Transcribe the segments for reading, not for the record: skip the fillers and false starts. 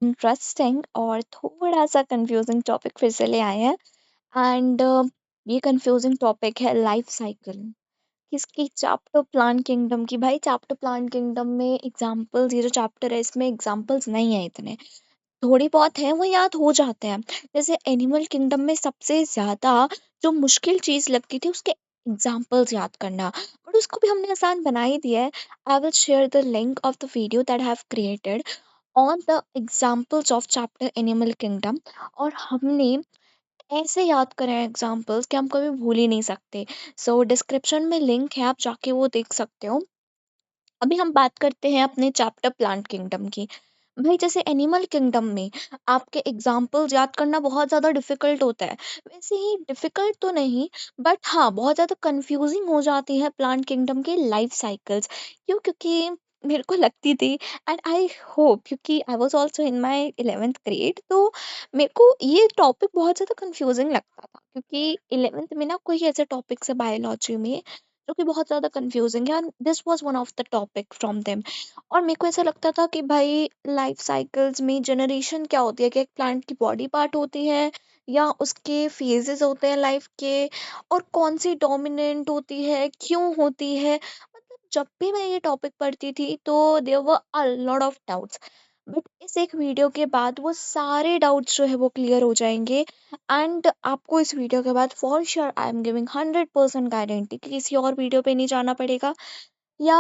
Interesting और थोड़ा-सा confusing topic फिर से ले आए हैं। एंड ये कंफ्यूजिंग टॉपिक है लाइफ साइकिल। किसकी? चैप्टर प्लांट किंगडम की। भाई चैप्टर प्लांट किंगडम में एग्जांपल्स, ये जो चैप्टर है इसमें एग्जांपल्स नहीं है इतने, थोड़ी बहुत हैं वो याद हो जाते हैं। जैसे एनिमल किंगडम में सबसे ज़्यादा जो मुश्किल चीज़ लगती थी उसके एग्जाम्पल्स याद करना, बट उसको भी हमने आसान बना ही दिया है। I will share the link of the video that I have created on the examples of chapter animal kingdom. और हमने ऐसे याद करे हैं एग्जाम्पल्स कि हम कभी भूल ही नहीं सकते। सो डिस्क्रिप्शन में लिंक है, आप जाके वो देख सकते हो। अभी हम बात करते हैं अपने चैप्टर प्लांट किंगडम की। भाई जैसे एनिमल किंगडम में आपके एग्जाम्पल्स याद करना बहुत ज़्यादा डिफिकल्ट होता है। वैसे ही डिफिकल्ट तो नहीं, बट हाँ बहुत ज़्यादा कंफ्यूजिंग हो जाती है प्लांट किंगडम की लाइफ साइकिल्स। क्यों? क्योंकि मेरे को लगती थी, एंड आई होप, क्योंकि I was also in my 11th grade, तो मेरे को ये टॉपिक बहुत ज़्यादा कंफ्यूजिंग लगता था, क्योंकि 11th में ना कोई ऐसे टॉपिक्स है बायोलॉजी में जो कि बहुत ज़्यादा कंफ्यूजिंग है, this was one of the topic from them. और मेरे को ऐसा लगता था कि भाई लाइफ साइकिल्स में जनरेशन क्या होती है, कि एक प्लांट की बॉडी पार्ट होती है या उसके फेजेस होते हैं लाइफ के, और कौन सी डोमिनेंट होती है, क्यों होती है। मतलब जब भी मैं ये टॉपिक पढ़ती थी तो there were a lot of doubts, but इस एक वीडियो के बाद वो सारे डाउट्स जो है वो क्लियर हो जाएंगे। एंड आपको इस वीडियो के बाद for sure I am giving 100% guarantee कि किसी और वीडियो पे नहीं जाना पड़ेगा, या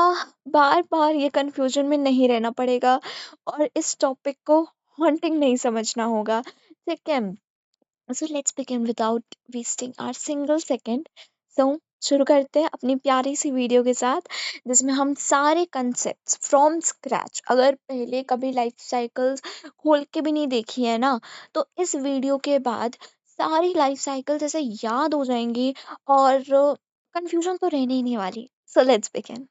बार बार ये कंफ्यूजन में नहीं रहना पड़ेगा, और इस टॉपिक को हॉन्टिंग नहीं समझना होगा। ठीक है, so let's begin without wasting our single second. So शुरू करते हैं अपनी प्यारी सी वीडियो के साथ, जिसमें हम सारे कंसेप्ट्स फ्रॉम स्क्रैच, अगर पहले कभी लाइफ साइकिल्स खोल के भी नहीं देखी है ना, तो इस वीडियो के बाद सारी लाइफ साइकिल्स ऐसे याद हो जाएंगी, और कंफ्यूजन तो रहने ही नहीं वाली। सो लेट्स बिगिन।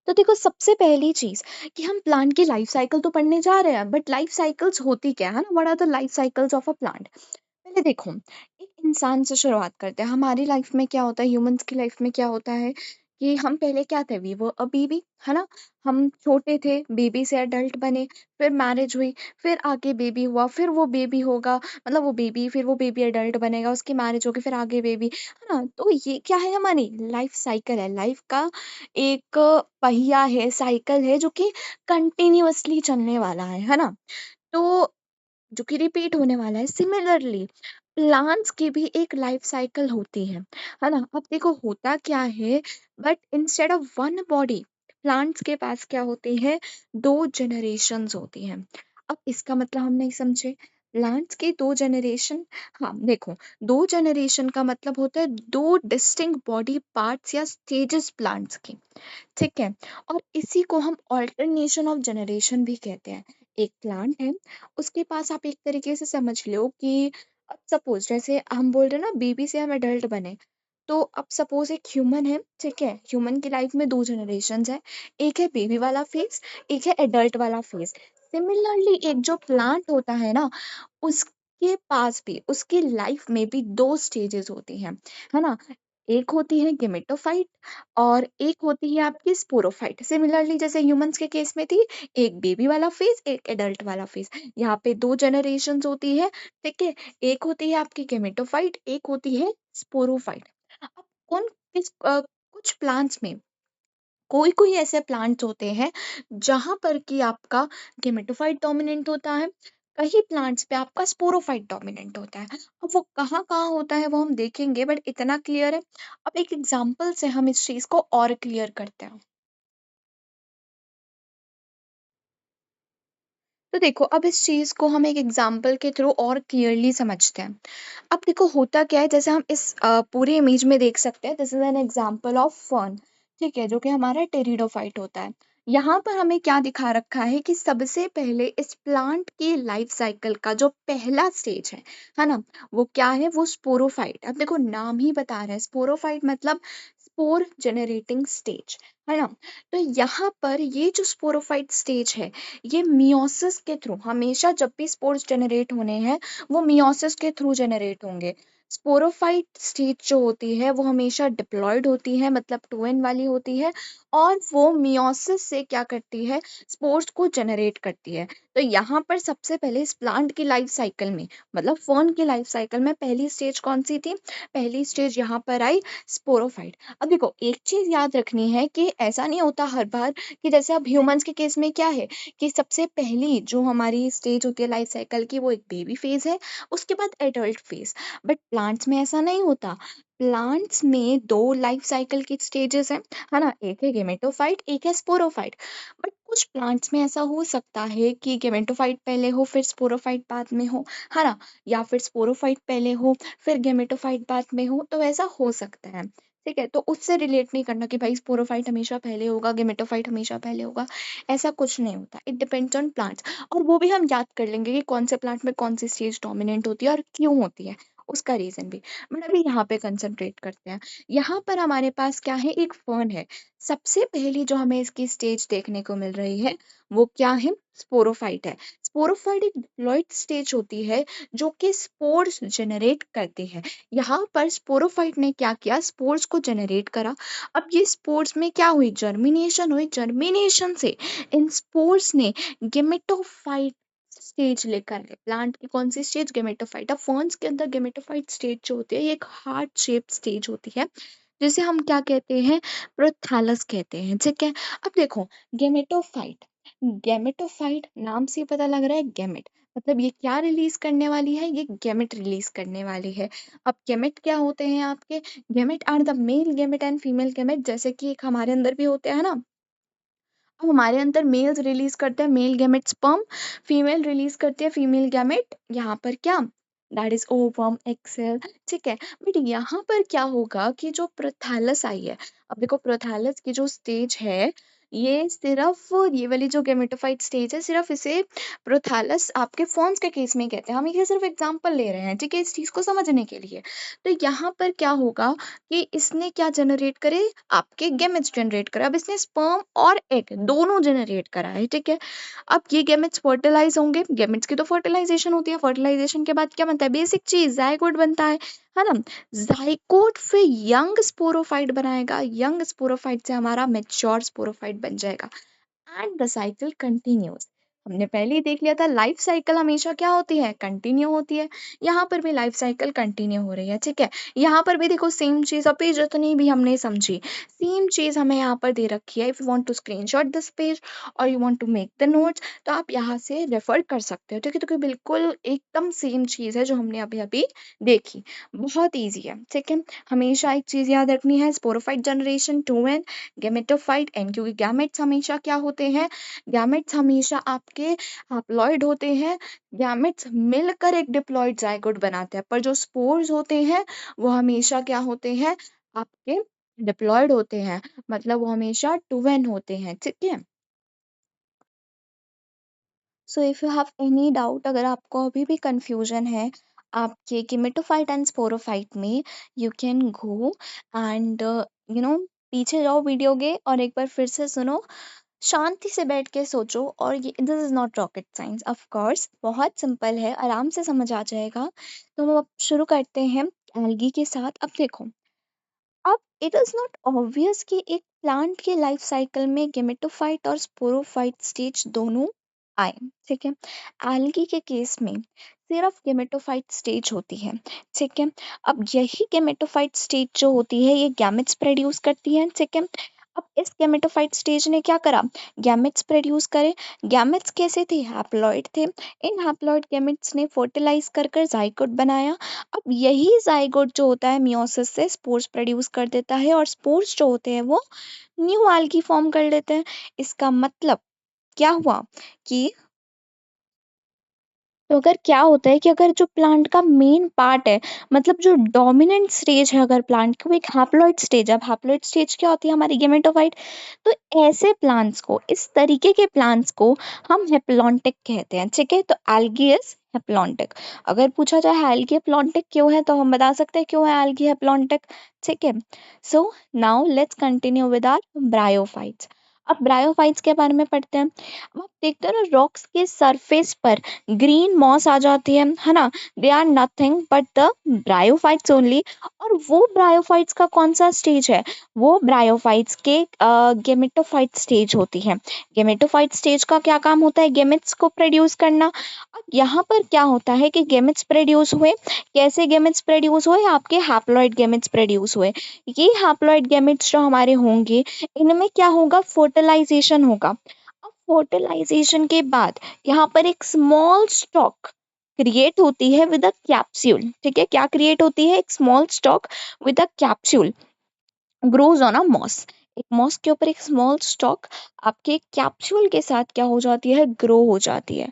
तो देखो, सबसे पहली चीज कि हम प्लांट की लाइफ साइकिल तो पढ़ने जा रहे हैं, बट लाइफ साइकिल्स होती क्या है ना, what are the life cycles of a plant. पहले देखो, एक इंसान से शुरुआत करते हैं। हमारी लाइफ में क्या होता है, ह्यूमंस की लाइफ में क्या होता है कि हम पहले क्या थे, वी वो अ बेबी, है ना। हम छोटे थे, बेबी से अडल्ट बने, फिर मैरिज हुई, फिर आगे बेबी हुआ, फिर वो बेबी होगा, मतलब वो बेबी, फिर वो बेबी अडल्ट बनेगा, उसकी मैरिज होगी, फिर आगे बेबी, है ना। तो ये क्या है, हमारी लाइफ साइकिल है, लाइफ का एक पहिया है, साइकिल है जो कि कंटिन्यूअसली चलने वाला है ना। तो जो कि रिपीट होने वाला है। सिमिलरली प्लांट्स की भी एक लाइफ साइकिल होती है ना। अब देखो होता क्या है, but instead of one body, plants के पास क्या होती है, दो जनरेशंस होती हैं। अब इसका मतलब हम नहीं समझे, प्लांट्स के दो जनरेशन। हाँ देखो, दो जनरेशन का मतलब होता है दो डिस्टिंक्ट बॉडी पार्ट्स या स्टेजेस प्लांट्स की। ठीक है, और इसी को हम ऑल्टरनेशन ऑफ जनरेशन भी कहते हैं। एक प्लांट है, उसके पास आप एक तरीके से समझ लो कि अब सपोज जैसे हम बोल रहे हैं ना, बेबी से हम एडल्ट बने, तो अब सपोज एक ह्यूमन है, ठीक है, ह्यूमन की लाइफ में दो जनरेशन्स है, एक है बेबी वाला फेज, एक है एडल्ट वाला फेज। सिमिलरली एक जो प्लांट होता है ना, उसके पास भी, उसकी लाइफ में भी दो स्टेजेस होती हैं, है ना। एक होती है गेमेटोफाइट, और एक होती है आपकी स्पोरोफाइट। सिमिलरली जैसे ह्यूमंस के केस में थी, एक बेबी वाला फेज, एक एडल्ट वाला फेज। यहाँ पे दो जनरेशन्स होती है, ठीक है। एक होती है आपकी गेमेटोफाइट, एक होती है स्पोरोफाइट। अब कौन कुछ प्लांट्स में कोई कोई ऐसे प्लांट्स होते हैं जहां पर कि आपका गेमेटोफाइट डोमिनेंट होता है, कई प्लांट्स पे आपका स्पोरोफाइट डोमिनेंट होता है। अब वो कहाँ कहाँ होता है वो हम देखेंगे, बट इतना क्लियर है। अब एक एग्जांपल से हम इस चीज को और क्लियर करते हैं। तो देखो, अब इस चीज को हम एक एग्जांपल के थ्रू और क्लियरली समझते हैं। अब देखो होता क्या है, जैसे हम इस पूरे इमेज में देख सकते हैं, this is an example of fern, ठीक है, जो कि हमारा टेरिडोफाइट होता है। यहाँ पर हमें क्या दिखा रखा है कि सबसे पहले इस प्लांट की लाइफ साइकिल का जो पहला स्टेज है ना, वो क्या है, वो स्पोरोफाइट। अब देखो नाम ही बता रहे हैं, स्पोरोफाइट मतलब स्पोर जनरेटिंग स्टेज, है ना। तो यहाँ पर ये जो स्पोरोफाइट स्टेज है, ये मियोसिस के थ्रू, हमेशा जब भी स्पोर्स जनरेट होने हैं वो मियोसिस के थ्रू जनरेट होंगे। स्पोरोफाइट स्टेज जो होती है वो हमेशा डिप्लॉयड होती है, मतलब 2n वाली होती है, और वो मियोसिस से क्या करती है, स्पोर्स को जनरेट करती है। तो यहाँ पर सबसे पहले इस प्लांट की लाइफ साइकिल में, मतलब फर्न की लाइफ साइकिल में पहली स्टेज कौन सी थी, पहली स्टेज यहाँ पर आई स्पोरोफाइट। अब देखो एक चीज याद रखनी है कि ऐसा नहीं होता हर बार कि जैसे अब ह्यूमंस के केस में क्या है कि सबसे पहली जो हमारी स्टेज होती है लाइफ साइकिल की वो एक बेबी फेज है, उसके बाद एडल्ट फेज। बट प्लांट्स में ऐसा नहीं होता। प्लांट्स में दो लाइफ साइकिल की स्टेजेस हैं, है ना, एक है गेमेटोफाइट, एक है स्पोरोफाइट। बट कुछ प्लांट्स में ऐसा हो सकता है कि गेमेटोफाइट पहले हो फिर स्पोरोफाइट बाद में हो, है ना, या फिर स्पोरोफाइट पहले हो फिर गेमेटोफाइट बाद में हो, तो ऐसा हो सकता है। ठीक है, तो उससे रिलेट नहीं करना कि भाई स्पोरोफाइट हमेशा पहले होगा गेमेटोफाइट हमेशा पहले होगा, ऐसा कुछ नहीं होता। It depends on plants. और वो भी हम याद कर लेंगे कि कौन से प्लांट में कौन सी स्टेज डोमिनेंट होती है और क्यों होती है, उसका रीजन भी। बट अभी यहाँ पे कंसंट्रेट करते हैं। यहाँ पर हमारे पास क्या है, एक फर्न है। सबसे पहली जो हमें इसकी स्टेज देखने को मिल रही है वो क्या है, स्पोरोफाइट है। स्पोरोफाइट एक डिप्लॉयड स्टेज होती है जो कि स्पोर्स जनरेट करती है। यहाँ पर स्पोरोफाइट ने क्या किया, स्पोर्स को जनरेट करा। अब ये स्पोर्स में क्या हुई, जर्मिनेशन हुई। जर्मिनेशन से इन स्पोर्स ने गेमेटोफाइट स्टेज लेकर आए। प्लांट की कौन सी स्टेज, गेमेटोफाइट। अब फर्न्स के अंदर गेमेटोफाइट स्टेज जो होती है ये एक हार्ट शेप स्टेज होती है, जिसे हम क्या कहते हैं, प्रोथैलस कहते हैं। ठीक है, अब देखो गेमेटोफाइट, गेमेटोफाइट नाम से ही पता लग रहा है गेमेट, मतलब ये क्या रिलीज करने वाली है, ये गेमेट रिलीज करने वाली है। अब गेमेट क्या होते हैं आपके, gamete are the male gamete and female gamete, जैसे कि एक हमारे अंदर भी होते हैं ना। अब हमारे अंदर मेल्स रिलीज करते हैं male gamete sperm, female release करती है फीमेल गैमेट, यहाँ पर क्या, दैट इज ओवम एक्सेल। ठीक है, बट यहाँ पर क्या होगा कि जो प्रोथैलस आई है, अब देखो प्रोथैलस की जो स्टेज है, ये सिर्फ ये वाली जो गेमेटोफाइट स्टेज है, सिर्फ इसे प्रोथैलस आपके फॉर्म्स के केस में कहते हैं। हम ये सिर्फ एग्जांपल ले रहे हैं, ठीक है, इस चीज को समझने के लिए। तो यहाँ पर क्या होगा कि इसने क्या जनरेट करे, आपके गैमेट्स जनरेट करा। अब इसने स्पर्म और एग दोनों जनरेट करा है। ठीक है, अब ये गैमेट्स फर्टिलाइज होंगे, गैमेट्स की तो फर्टिलाइजेशन होती है, फर्टिलाइजेशन के बाद क्या बनता है, बेसिक चीज जायगोट बनता है ना। जायगोट फिर यंग स्पोरोफाइट बनाएगा, यंग स्पोरोफाइट से हमारा मेच्योर स्पोरोफाइट बन जाएगा, एंड द साइकिल कंटिन्यूज। हमने पहले ही देख लिया था लाइफ साइकिल हमेशा क्या होती है, कंटिन्यू होती है। यहाँ पर भी लाइफ साइकिल कंटिन्यू हो रही है। ठीक है, यहाँ पर भी देखो सेम चीज, अभी जितनी भी हमने समझी सेम चीज हमें यहाँ पर दे रखी है। If you want to screenshot this page और you want to make the notes, तो आप यहाँ से रेफर कर सकते हो। ठीक है, तो बिल्कुल एकदम सेम चीज है जो हमने अभी अभी देखी, बहुत ईजी है। ठीक है, हमेशा एक चीज याद रखनी है, sporophyte generation 2n, gametophyte n, क्योंकि गैमेट्स हमेशा क्या होते हैं, गैमेट्स हमेशा आपके हैप्लॉइड होते हैं। गैमेट्स मिलकर एक डिप्लॉइड जाइगोट बनाते हैं, पर जो स्पोर्स होते हैं वो हमेशा क्या होते हैं, आपके डिप्लॉइड होते हैं, मतलब वो हमेशा 2n होते हैं। ठीक है, so if you have any doubt, अगर आपको अभी भी कंफ्यूजन है आपके गेमेटोफाइट एंड स्पोरोफाइट में, यू कैन गो एंड पीछे जाओ वीडियो के और एक बार फिर से सुनो, शांति से बैठ के सोचो। और ये this is not rocket science, of course बहुत सिंपल है, आराम से समझ आ जाएगा। तो हम अब शुरू करते हैं एल्गी के साथ। अब देखो, अब इट इज नॉट ऑब्वियस कि एक प्लांट के लाइफ साइकिल में गेमेटोफाइट और स्पोरोफाइट स्टेज दोनों आए। ठीक है, एल्गी के केस में सिर्फ गेमेटोफाइट स्टेज होती है। ठीक है, अब यही गेमेटोफाइट स्टेज जो होती है ये गैमेट्स प्रोड्यूस करती है। ठीक है, अब इस गैमेटोफाइट स्टेज ने क्या करा, गैमेट्स प्रोड्यूस करे। गैमेट्स कैसे थे, हैप्लॉइड थे। इन हैप्लॉइड गैमेट्स ने फर्टिलाइज कर कर जाइगोट बनाया। अब यही जाइगोट जो होता है मियोसिस से स्पोर्स प्रोड्यूस कर देता है, और स्पोर्स जो होते हैं वो न्यू algae फॉर्म कर लेते हैं। इसका मतलब क्या हुआ कि, तो अगर क्या होता है कि अगर जो प्लांट का मेन पार्ट है, मतलब जो डोमिनेंट स्टेज है अगर प्लांट की, वो एक हैप्लॉइड स्टेज है। अब हैप्लॉइड स्टेज क्या होती है, हमारी गेमेटोफाइट। तो ऐसे प्लांट्स को, इस तरीके के प्लांट्स को हम हेप्लॉन्टिक कहते हैं। ठीक है, तो एल्गी इज हेप्लॉन्टिक। अगर पूछा जाए एल्गी हेप्लॉन्टिक क्यों है, तो हम बता सकते हैं क्यों है एल्गी हेप्लॉन्टिक। ठीक है, so now let's continue with our bryophytes. अब ब्रायोफाइट्स के बारे में पढ़ते हैं। अब आप देखते हो ना, रॉक्स के सरफेस पर ग्रीन मॉस आ जाती है ना। They are nothing but the bryophytes only. और वो ब्रायोफाइट्स का कौन सा स्टेज है? वो ब्रायोफाइट्स के गेमेटोफाइट स्टेज होती है। गेमेटोफाइट स्टेज का क्या काम होता है? गेमेट्स को प्रोड्यूस करना। अब यहाँ पर क्या होता है कि गेमेट्स प्रोड्यूस हुए। कैसे गेमेट्स प्रोड्यूस हुए? आपके हैप्लॉइड गेमेट्स प्रोड्यूस हुए। ये हैप्लॉइड गेमेट्स जो हमारे होंगे, इनमें क्या होगा? फर्टिलाइजेशन होगा। अब फर्टिलाइजेशन के बाद यहाँ पर एक स्मॉल स्टॉक क्रिएट होती है विद अ कैप्सूल। ठीक है, क्या क्रिएट होती है? एक small stalk with a capsule grows on a moss. एक मॉस के ऊपर एक स्मॉल स्टॉक आपके कैप्सूल के साथ क्या हो जाती है? ग्रो हो जाती है।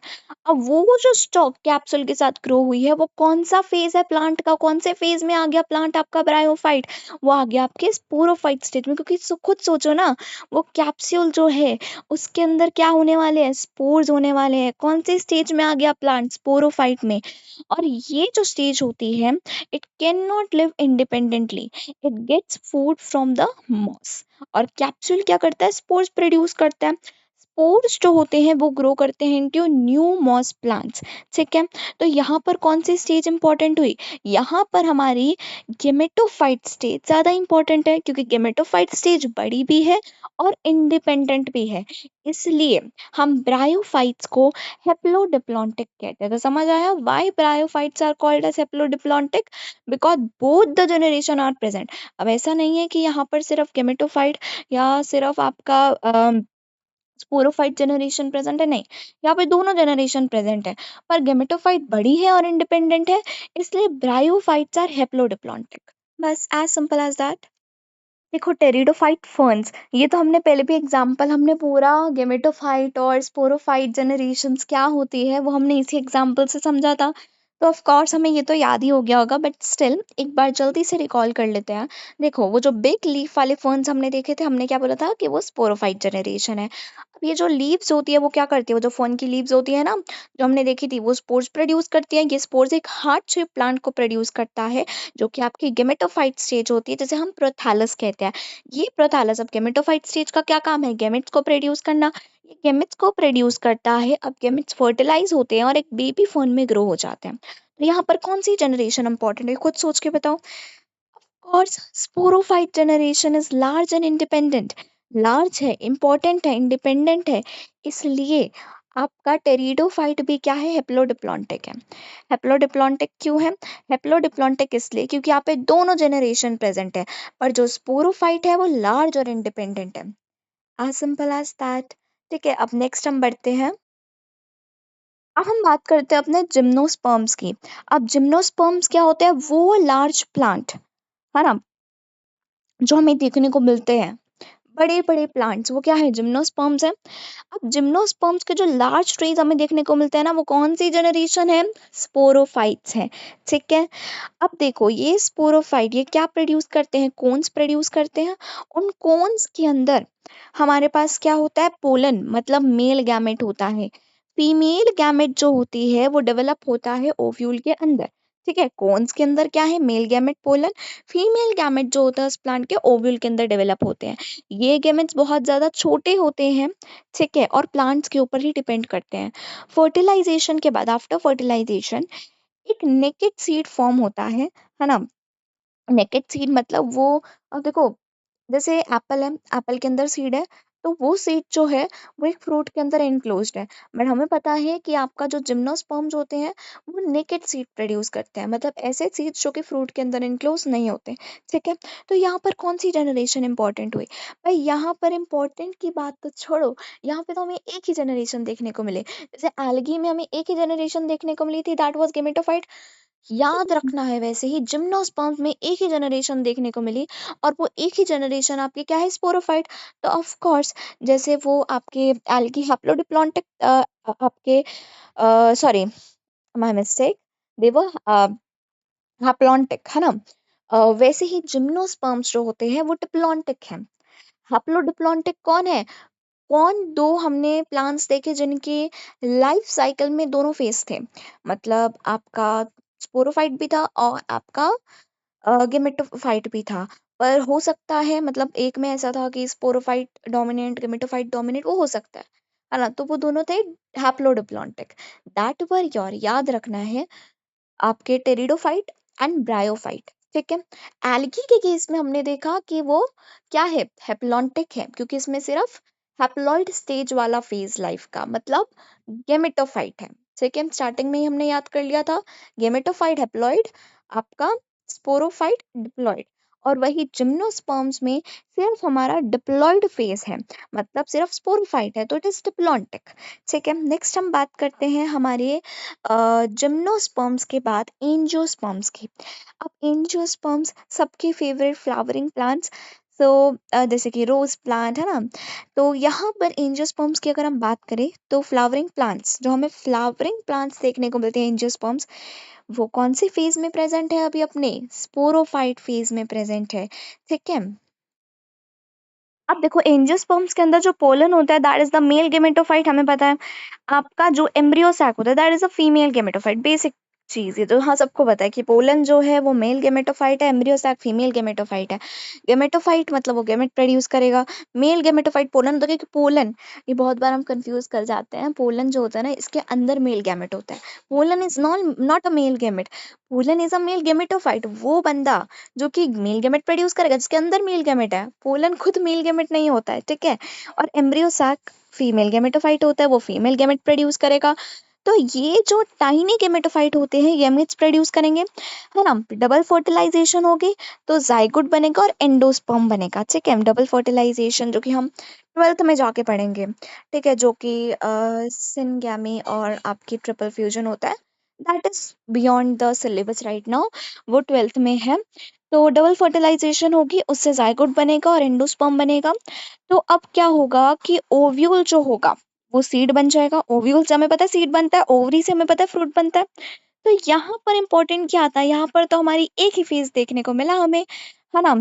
अब वो जो स्टॉक कैप्सूल के साथ ग्रो हुई है, वो कौन सा फेज है प्लांट का? कौन से फेज में आ गया प्लांट आपका ब्रायोफाइट? वो आ गया आपके स्पोरोफाइट स्टेज में। क्योंकि खुद सोचो ना, वो कैप्सूल जो है उसके अंदर क्या होने वाले हैं? स्पोर्स होने वाले हैं। कौन से स्टेज में आ गया प्लांट? स्पोरोफाइट में। और ये जो स्टेज होती है, it cannot live independently, it gets food from the moss. और कैप्सूल क्या करता है? स्पोर्स प्रोड्यूस करता है। स्पोर्स जो होते हैं वो ग्रो करते हैं इनटू न्यू मॉस प्लांट्स। ठीक है, तो यहाँ पर कौन सी स्टेज इंपॉर्टेंट हुई? यहाँ पर हमारी गेमेटोफाइट स्टेज ज्यादा इंपॉर्टेंट है, क्योंकि गेमेटोफाइट स्टेज बड़ी भी है और इंडिपेंडेंट भी है। इसलिए हम ब्रायोफाइट्स को हेप्लोडिप्लॉन्टिक कहते हैं। तो समझ आया why bryophytes are called as haplodiplontic? Because both the generation are present. अब ऐसा नहीं है कि यहाँ पर सिर्फ गेमेटोफाइट या सिर्फ आपका स्पोरोफाइट जनरेशन प्रेजेंट है, नहीं, यहाँ पे दोनों जनरेशन प्रेजेंट है। पर गेमेटोफाइट बड़ी है और इंडिपेंडेंट है, इसलिए ब्रायोफाइट्स आर हेप्लोडिप्लॉन्टिक। बस एज सिंपल एज दैट। देखो, टेरिडोफाइट फर्न्स, ये तो हमने पहले भी एग्जाम्पल, हमने पूरा गेमेटोफाइट और स्पोरोफाइट जनरेशंस क्या होती है वो हमने इसी एग्जाम्पल से समझा था। तो ऑफ कोर्स हमें ये तो याद ही हो गया होगा, बट स्टिल एक बार जल्दी से रिकॉल कर लेते हैं। देखो, वो जो बिग लीफ वाले फर्न्स हमने देखे थे, हमने क्या बोला था कि वो स्पोरोफाइट जनरेशन है। अब ये जो लीव्स होती है वो क्या करती है? वो जो फर्न की लीव्स होती है ना, जो हमने देखी थी, वो स्पोर्स प्रोड्यूस करती है। ये स्पोर्स एक हार्ट शेप प्लांट को प्रोड्यूस करता है, जो कि आपकी गेमेटोफाइट स्टेज होती है, जिसे हम प्रोथैलस कहते हैं। ये प्रोथैलस, अब गेमेटोफाइट स्टेज का क्या काम है? गेमेट्स को प्रोड्यूस करना। ये गेमेट्स को प्रोड्यूस करता है। अब गेमेट्स फर्टिलाइज होते हैं और एक बेबी फॉर्म में ग्रो हो जाते हैं। तो यहाँ पर कौन सी जनरेशन इंपॉर्टेंट है? खुद सोच के बताओ। और sporophyte generation is large and independent. Large है, इंपॉर्टेंट है, इंडिपेंडेंट है। इसलिए आपका टेरिडोफाइट भी क्या है? हेप्लोडिप्लॉन्टिक है। हेप्लोडिप्लॉन्टिक क्यों है? हेप्लोडिप्लॉन्टिक इसलिए क्योंकि यहाँ पे दोनों जनरेशन प्रेजेंट है। पर जो स्पोरोफाइट है वो लार्ज और इंडिपेंडेंट है। As simple as that. ठीक है, अब नेक्स्ट हम बढ़ते हैं। अब हम बात करते हैं अपने जिम्नोस्पर्म्स की। अब जिम्नोस्पर्म्स क्या होते हैं? वो लार्ज प्लांट, है ना, जो हमें देखने को मिलते हैं, बड़े बड़े प्लांट्स, वो क्या है? जिम्नोस्पर्म्स है। अब जिम्नोस्पर्म्स के जो लार्ज ट्रीज हमें देखने को मिलते हैं ना, वो कौन सी जनरेशन है? स्पोरोफाइट्स है। ठीक है, अब देखो, ये स्पोरोफाइट ये क्या प्रोड्यूस करते हैं? कोन्स प्रोड्यूस करते हैं। उन कोन्स के अंदर हमारे पास क्या होता है? पोलन, मतलब मेल गैमेट होता है। फीमेल गैमेट जो होती है वो डेवलप होता है ओव्यूल के अंदर। ठीक है, कोन्स के अंदर क्या है? Male gamete, pollen. Female gamete जो होता है उस प्लांट के ओव्यूल के अंदर डेवलप होते हैं। ये गैमेट्स बहुत ज्यादा छोटे होते हैं। ठीक है, और प्लांट्स के ऊपर ही डिपेंड करते हैं। फर्टिलाइजेशन के बाद, आफ्टर फर्टिलाइजेशन, एक नेकेड सीड फॉर्म होता है ना। नेकेड सीड मतलब वो, अब देखो, जैसे एप्पल है, एप्पल के अंदर सीड है, तो वो सीड जो है वो एक फ्रूट के अंदर एनक्लोज्ड है। बट हमें पता है कि आपका जो जिम्नोस्पर्म्स होते हैं वो नेकेड सीड प्रोड्यूस करते हैं, मतलब ऐसे सीड्स जो कि फ्रूट के अंदर एनक्लोज नहीं होते। ठीक है, तो यहाँ पर कौन सी जनरेशन इंपॉर्टेंट हुई? भाई यहाँ पर इंपॉर्टेंट की बात तो छोड़ो, यहाँ पे तो हमें एक ही जनरेशन देखने को मिले। जैसे एल्गी में हमें एक ही जनरेशन देखने को मिली थी, दैट वाज गेमेटोफाइट। याद रखना है, वैसे ही जिम्नोस्पर्म्स में एक ही जनरेशन देखने को मिली, और वो एक ही जनरेशन आपके क्या है? स्पोरोफाइट। तो ऑफ कोर्स, जैसे वो आपके एल्गी हैप्लोडिप्लॉन्टिक, आपके, सॉरी, माय मिस्टेक, दे वो हैप्लॉन्टिक, है ना। वैसे ही जिम्नोस्पर्म्स जो होते हैं वो डिप्लॉन्टिक हैं। हैप्लोडिप्लॉन्टिक कौन है? कौन? दो हमने प्लांट्स देखे जिनके लाइफ साइकिल में दोनों फेस थे, मतलब आपका स्पोरोफाइट भी था और आपका गेमेटोफाइट भी था। पर हो सकता है, मतलब एक में ऐसा था कि स्पोरोफाइट डोमिनेंट, गेमेटोफाइट डोमिनेंट, वो हो सकता है ना? तो वो दोनों थे हैप्लोडिप्लॉन्टिक। दैट वर योर, याद रखना है, आपके टेरिडोफाइट एंड ब्रायोफाइट। ठीक है। एल्गी के केस में हमने देखा कि वो क्या है, हैप्लॉन्टिक है, क्योंकि इसमें सिर्फ हैप्लॉइड स्टेज वाला फेज लाइफ का, मतलब गेमेटोफाइट है। ठीक है, स्टार्टिंग में ही हमने याद कर लिया था, गेमेटोफाइट हैप्लॉइड, आपका स्पोरोफाइट डिप्लॉइड। और वही जिम्नोस्पर्म्स में सिर्फ हमारा डिप्लॉइड फेज है, मतलब सिर्फ स्पोरोफाइट है, तो इट इज डिप्लॉन्टिक। ठीक है, नेक्स्ट हम बात करते हैं हमारे जिम्नोस्पर्म्स के बाद एंजियोस्पर्म्स की। अब एंजियोस्पर्म्स सबके फेवरेट फ्लावरिंग प्लांट्स, तो जैसे कि रोज प्लांट है ना, तो यहाँ पर एंजियोस्पर्म्स की अगर हम बात करें तो फ्लावरिंग प्लांट्स, जो हमें फ्लावरिंग प्लांट्स देखने को मिलते हैं एंजियोस्पर्म्स, वो कौन से फेज में प्रेजेंट है, अभी अपने स्पोरोफाइट फेज में प्रेजेंट है। ठीक है। अब देखो एंजियोस्पर्म्स के अंदर जो पोलन होता है that is the mail gametophyte, हमें पता है। आपका जो एम्ब्रियो सैक होता है that is a female gametophyte, basic चीज ये तो हाँ सबको पता है कि पोलन जो है वो मेल गेमेटोफाइट है, एम्ब्रियो सैक फीमेल गेमेटोफाइट है। गेमेटोफाइट मतलब वो गेमेट प्रोड्यूस करेगा। मेल गेमेटोफाइट पोलन, तो क्योंकि पोलन, ये बहुत बार हम कंफ्यूज कर जाते हैं, पोलन जो होता है ना इसके अंदर मेल गैमेट होता है। Pollen is not not a male gamete, pollen is a mail gametophyte, वो बंदा जो कि मेल गैमेट प्रोड्यूस करेगा जिसके अंदर मेल गैमेट है। पोलन खुद मेल गैमेट नहीं होता है, ठीक है। और एम्ब्रियो सैक फीमेल गैमेटोफाइट होता है, वो फीमेल गैमेट प्रोड्यूस करेगा। तो ये जो टाइनी गेमेटोफाइट होते हैं गैमेट्स प्रोड्यूस करेंगे, है ना। डबल फर्टिलाइजेशन होगी तो जाइगोट बनेगा और एंडोस्पर्म बनेगा। ठीक है, डबल फर्टिलाइजेशन जो कि हम ट्वेल्थ में जाके पढ़ेंगे, ठीक है, जो कि सिनगैमी और आपकी ट्रिपल फ्यूजन होता है, that is beyond the syllabus right now, वो ट्वेल्थ में है। तो डबल फर्टिलाइजेशन होगी, उससे जाइगोट बनेगा और एंडोस्पर्म बनेगा। तो अब क्या होगा कि ओव्यूल जो होगा वो सीड बन जाएगा। ओव्यूल से हमें पता है सीड बनता है, ओवरी से हमें पता है फ्रूट बनता है। तो यहाँ पर इंपॉर्टेंट क्या आता है, यहाँ पर तो हमारी एक ही फेज देखने को मिला हमें, है ना,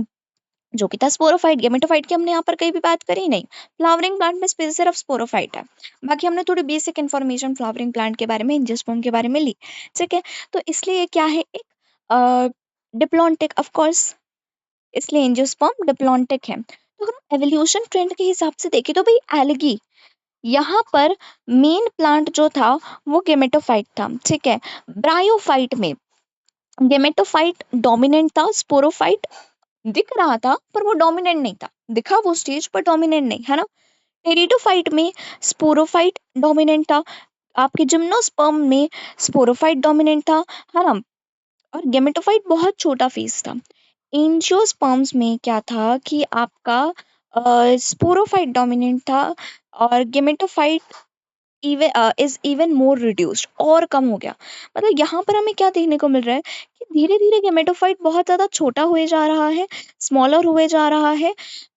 जो कि था स्पोरोफाइट। गेमेटोफाइट की हमने यहाँ पर कहीं भी बात करी नहीं। फ्लावरिंग प्लांट में सिर्फ स्पोरोफाइट है। बाकी हमने थोड़ी बेसिक इन्फॉर्मेशन फ्लावरिंग प्लांट के बारे में, एंजियोस्पर्म के बारे में ली। ठीक है, तो इसलिए क्या है, एक डिप्लॉन्टिक ऑफ कोर्स, इसलिए एंजियोस्पर्म डिप्लॉन्टिक है। तो अगर हम एवोल्यूशन ट्रेंड के हिसाब से देखें तो भाई एल्गी, यहाँ पर मेन प्लांट जो था वो गेमेटोफाइट था। ठीक है, ब्रायोफाइट में गेमेटोफाइट डोमिनेंट था, स्पोरोफाइट दिख रहा था पर वो डोमिनेंट नहीं था, दिखा वो स्टेज पर डोमिनेंट नहीं, है ना। टेरिडोफाइट में स्पोरोफाइट डोमिनेंट था, आपके जिम्नोस्पर्म में स्पोरोफाइट डोमिनेंट था, है ना। और गेमेटोफाइट बहुत छोटा फेस था। एंजियोस्पर्म्स में क्या था कि आपका स्पोरोफाइट डोमिनेंट था, और gametophyte is even more reduced, और कम हो गया। मतलब यहाँ पर हमें क्या देखने को मिल रहा है कि धीरे धीरे गेमेटोफाइट बहुत ज्यादा छोटा हुए जा रहा है, स्मॉलर हुए जा रहा है,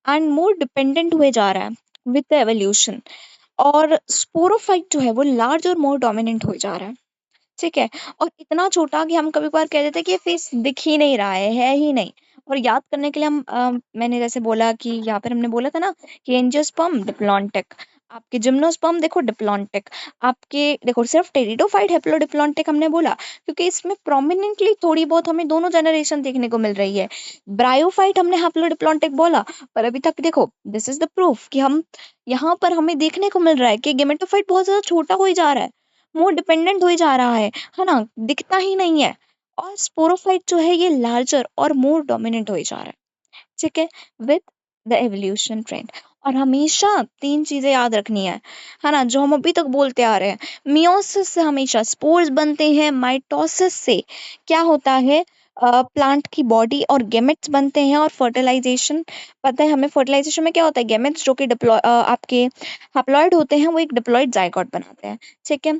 एंड मोर डिपेंडेंट हुए जा रहा है विद द एवोल्यूशन। और स्पोरोफाइट जो है वो लार्ज और मोर डोमिनेंट हो जा रहा है। ठीक है, और इतना छोटा कि हम कभी-कभार कह देते हैं कि ये फेस दिख ही नहीं रहा है ही नहीं। और याद करने के लिए हम मैंने जैसे बोला कि यहाँ पर हमने बोला था ना कि एंजियोस्पर्म डिप्लॉन्टिक, आपके जिम्नोस्पर्म देखो डिप्लॉन्टिक, आपके देखो सिर्फ टेरिडोफाइट हैप्लोडिप्लॉन्टिक हमने बोला क्योंकि इसमें प्रोमिनेंटली थोड़ी बहुत हमें दोनों जनरेशन देखने को मिल रही है। ब्रायोफाइट हमने हैप्लोडिप्लॉन्टिक बोला, पर अभी तक देखो दिस इज द प्रूफ कि हम यहाँ पर हमें देखने को मिल रहा है कि गेमेटोफाइट बहुत ज्यादा छोटा हो ही जा रहा है, मोर डिपेंडेंट हो ही जा रहा है ना, दिखता ही नहीं है। और स्पोरोफाइट जो है ये लार्जर और मोर डोमिनेंट हो ही जा रहा है। ठीक है, विद द एवोल्यूशन ट्रेंड। और हमेशा तीन चीजें याद रखनी है ना, जो हम अभी तक बोलते आ रहे हैं। मियोसिस से हमेशा स्पोर्स बनते हैं, माइटोसिस से क्या होता है, प्लांट की बॉडी और गेमेट्स बनते हैं, और फर्टिलाइजेशन, पता है हमें फर्टिलाइजेशन में क्या होता है, गेमेट्स जो कि आपके हैप्लॉइड होते हैं वो एक डिप्लॉइड जाइगोट बनाते हैं। ठीक है,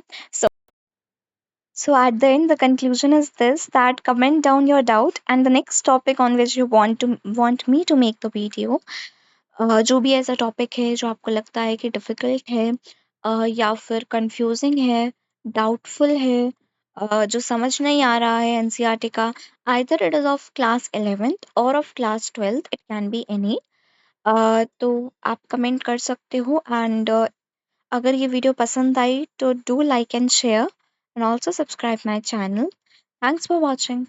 so at the end, the conclusion is this: that comment down your doubt and the next topic on which you want me to make the video. जो भी ऐसा टॉपिक है जो आपको लगता है कि डिफिकल्ट है, या फिर कंफ्यूजिंग है, डाउटफुल है, जो समझ नहीं आ रहा है एनसीईआरटी का, either it is of class 11th or of class 12th, it can be any, तो आप कमेंट कर सकते हो। एंड अगर ये वीडियो पसंद आई तो do like and share, and also subscribe my channel. Thanks for watching.